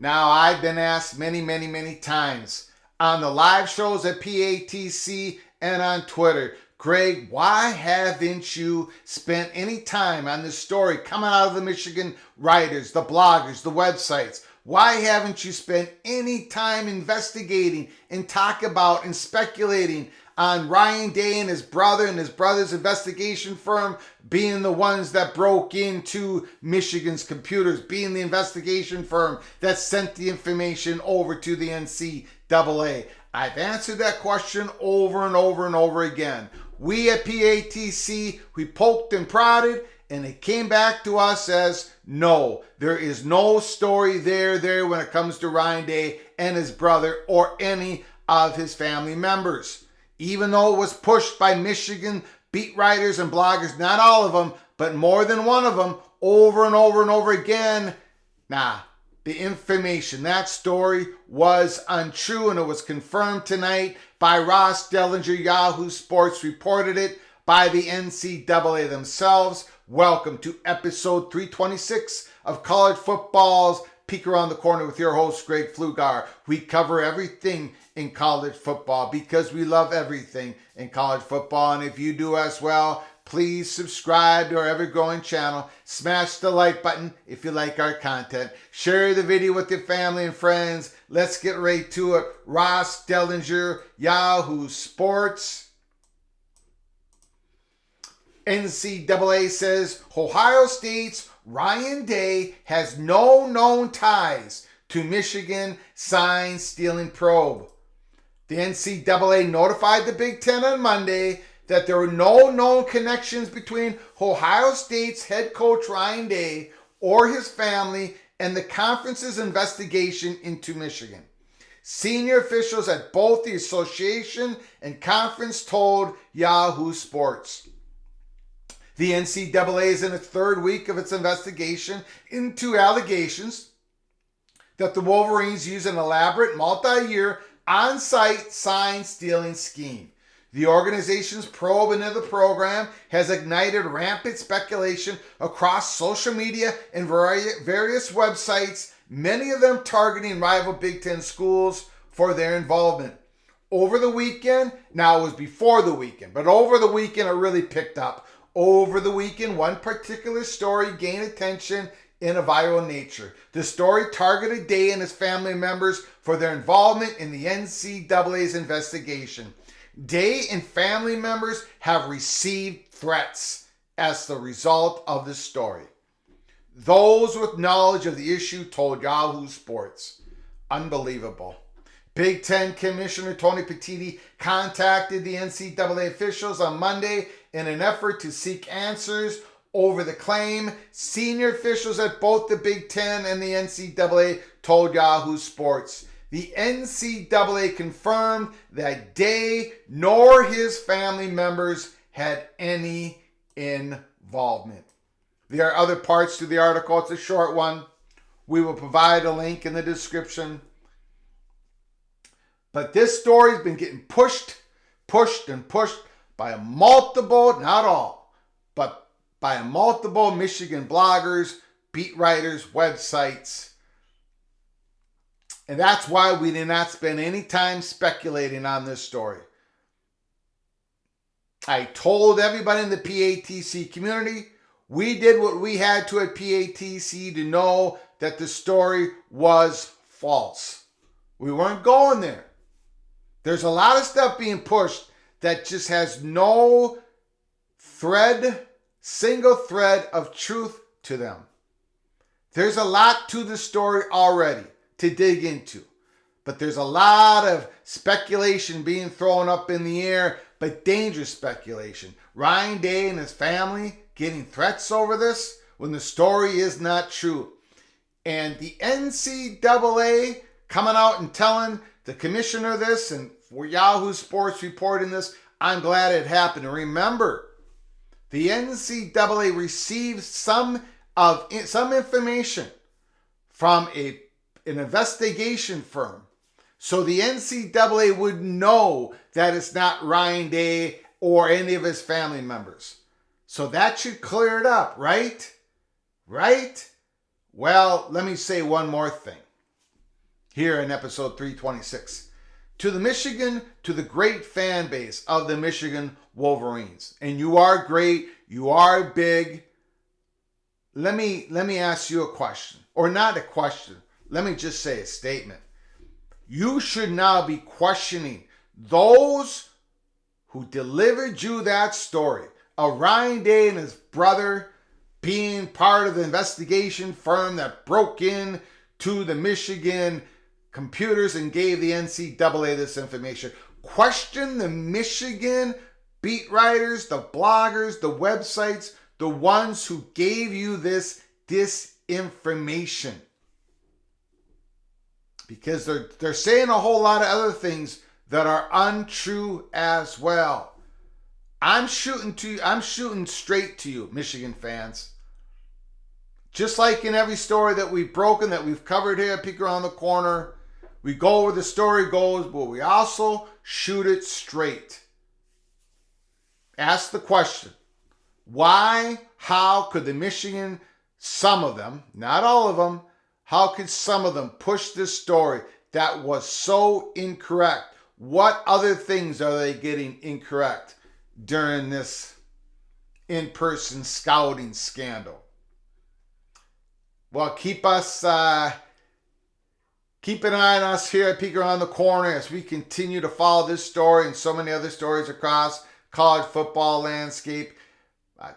Now, I've been asked many times on the live shows at PATC and on Twitter, Greg, why haven't you spent any time on this story coming out of the Michigan writers, the bloggers, the websites? Why haven't you spent any time investigating and talk about and speculating on Ryan Day and his brother's investigation firm being the ones that broke into Michigan's computers, being the investigation firm that sent the information over to the NCAA? I've answered that question over and over again. We at PATC, we poked and prodded, and it came back to us as no, there is no story there when it comes to Ryan Day and his brother or any of his family members. Even though it was pushed by Michigan beat writers and bloggers, not all of them, but more than one of them, over and over again, the information, that story was untrue, and it was confirmed tonight by Ross Dellenger. Yahoo Sports reported it by the NCAA themselves. Welcome to episode 326 of College Football's Peek Around the Corner with your host, Greg Pflugar. We cover everything in college football because we love everything in college football. And if you do as well, please subscribe to our ever-growing channel. Smash the like button if you like our content. Share the video with your family and friends. Let's get right to it. Ross Dellenger, Yahoo Sports. NCAA says Ohio State's Ryan Day has no known ties to Michigan sign stealing probe. The NCAA notified the Big Ten on Monday that there were no known connections between Ohio State's head coach Ryan Day or his family and the conference's investigation into Michigan. Senior officials at both the association and conference told Yahoo Sports. The NCAA is in its third week of its investigation into allegations that the Wolverines used an elaborate multi-year on-site sign stealing scheme. The organization's probe into the program has ignited rampant speculation across social media and various websites, many of them targeting rival Big Ten schools for their involvement. Over the weekend, now it was before the weekend, but over the weekend it really picked up. Over the weekend, one particular story gained attention in a viral nature. The story targeted Day and his family members for their involvement in the NCAA's investigation. Day and family members have received threats as the result of the story. Those with knowledge of the issue told Yahoo Sports. Unbelievable. Big Ten Commissioner Tony Petitti contacted the NCAA officials on Monday in an effort to seek answers over the claim. Senior officials at both the Big Ten and the NCAA told Yahoo Sports. The NCAA confirmed that Day nor his family members had any involvement. There are other parts to the article. It's a short one. We will provide a link in the description. But this story's been getting pushed by a multiple, not all, but by a multiple Michigan bloggers, beat writers, websites. And that's why we did not spend any time speculating on this story. I told everybody in the PATC community, we did what we had to at PATC to know that the story was false. We weren't going there. There's a lot of stuff being pushed that just has no single thread of truth to them. There's a lot to the story already to dig into, but there's a lot of speculation being thrown up in the air, but dangerous speculation. Ryan Day and his family getting threats over this when the story is not true. And the NCAA coming out and telling the commissioner this, and for Yahoo Sports reporting this, I'm glad it happened. And remember, the NCAA received some information from an investigation firm. So the NCAA would know that it's not Ryan Day or any of his family members. So that should clear it up, right? Right? Well, let me say one more thing. here in episode 326. To the great fan base of the Michigan Wolverines. And you are great. You are big. Let me ask you a question. Or not a question. Let me just say a statement. You should now be questioning those who delivered you that story of Ryan Day and his brother being part of the investigation firm that broke in to the Michigan computers and gave the NCAA this information. Question the Michigan beat writers, the bloggers, the websites, the ones who gave you this disinformation. Because they're saying a whole lot of other things that are untrue as well. I'm shooting straight to you, Michigan fans. Just like in every story that we've broken, that we've covered here at Peek Around the Corner, we go where the story goes, but we also shoot it straight. Ask the question, why, how could the Michigan, some of them, not all of them, how could some of them push this story that was so incorrect? What other things are they getting incorrect during this in-person scouting scandal? Well, keep an eye on us here at Peek Around the Corner as we continue to follow this story and so many other stories across college football landscape.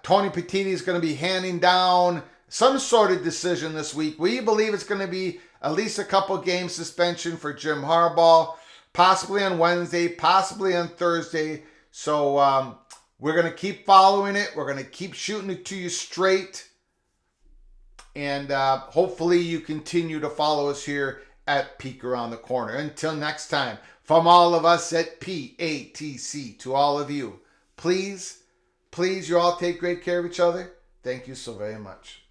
Tony Petitti is going to be handing down some sort of decision this week. We believe it's going to be at least a couple game suspension for Jim Harbaugh, possibly on Wednesday, possibly on Thursday. So we're going to keep following it. We're going to keep shooting it to you straight. And hopefully you continue to follow us here at Peek Around the Corner. Until next time, from all of us at PATC, to all of you, please you all take great care of each other. Thank you so very much.